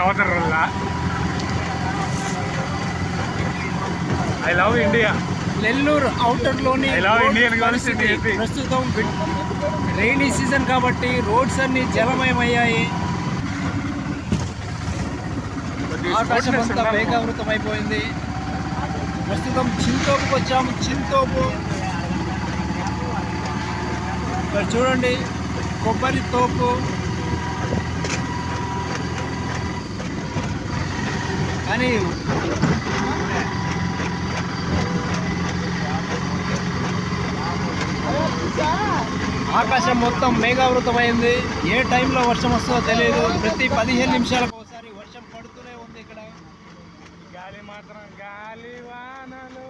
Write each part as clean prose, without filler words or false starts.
అవతరల్లా. I love India. Nellore అవుటర్లోని ప్రస్తుతం ప్రస్తుతం రైనీ సీజన్ కాబట్టి రోడ్స్ అన్ని జలమయమయ్యాయి. ఆకాశం అంతా మేఘావృతం అయిపోయింది. ప్రస్తుతం చింతోపుకి వచ్చాము. చింతోపు ఇక్కడ చూడండి, కొబ్బరి తోపు. కానీ ఆకాశం మొత్తం మేఘావృతమైంది. ఏ టైంలో వర్షం వస్తుందో తెలియదు. ప్రతి 15 నిమిషాలకు ఒకసారి వర్షం పడుతూనే ఉంది. ఇక్కడ గాలి మాత్రం గాలి వానలో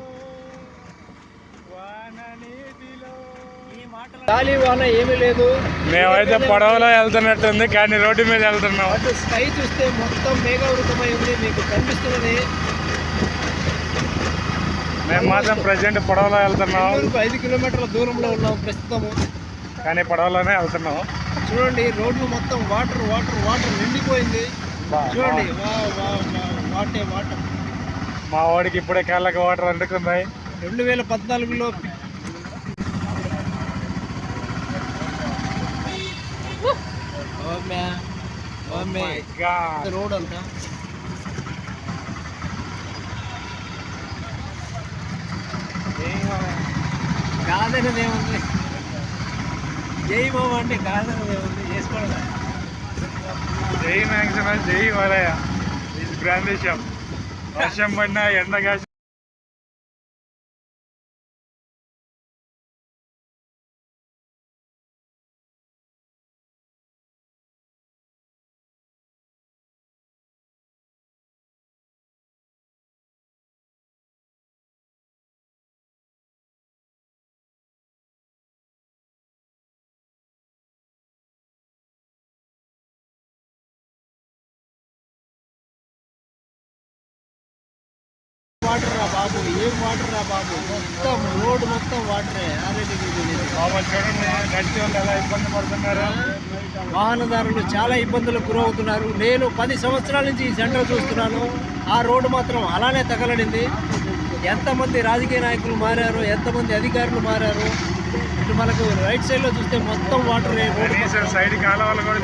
వాన నీటిలో గాలి వాన ఏమీ లేదు. మేమైతే పడవలో వెళ్తున్నట్టుంది కానీ రోడ్డు మీద వెళ్తున్నాం. అటు స్కై చూస్తే మొత్తం మేఘావృతమై ఉంది, మీకు కనిపిస్తున్నది. మేము మాత్రం ప్రజెంట్ పడవలో వెళ్తున్నాం. 5 కిలోమీటర్ల దూరంలో ఉన్నాం ప్రస్తుతము, కానీ పడవలోనే వెళ్తున్నాం. చూడండి రోడ్లు మొత్తం వాటర్ వాటర్ వాటర్ నిండిపోయింది. చూడండి వాటర్. మా వాడికి ఇప్పుడే కాళ్ళకి వాటర్ అంటుకున్నాయి. 2014లో రోడ్ అంతా కాదనేది ఏముంది, జై బాబు అంటే కాదనేది ఏముంది, చేసుకోవడం. జై మ్యాక్సిమం జై వలయ ఇది బ్రాండ్. వర్షం పడినా ఎండగా వాటర్ రా బాబు, ఏం వాటర్ రా బాబు, మొత్తం రోడ్ మొత్తం వాటరే. చూడండి నడిచే వాళ్ళు ఎలా ఇబ్బంది పడుతున్నారు. వాహనదారులు చాలా ఇబ్బందులకు గురవుతున్నారు. నేను 10 సంవత్సరాల నుంచి ఈ సెంటర్ చూస్తున్నాను. ఆ రోడ్డు మాత్రం అలానే తగలడింది. ఎంతమంది రాజకీయ నాయకులు మారారు, ఎంతమంది అధికారులు మారారు. ఇటు మనకు రైట్ సైడ్లో చూస్తే మొత్తం వాటర్. సైడ్ కాలువలు కూడా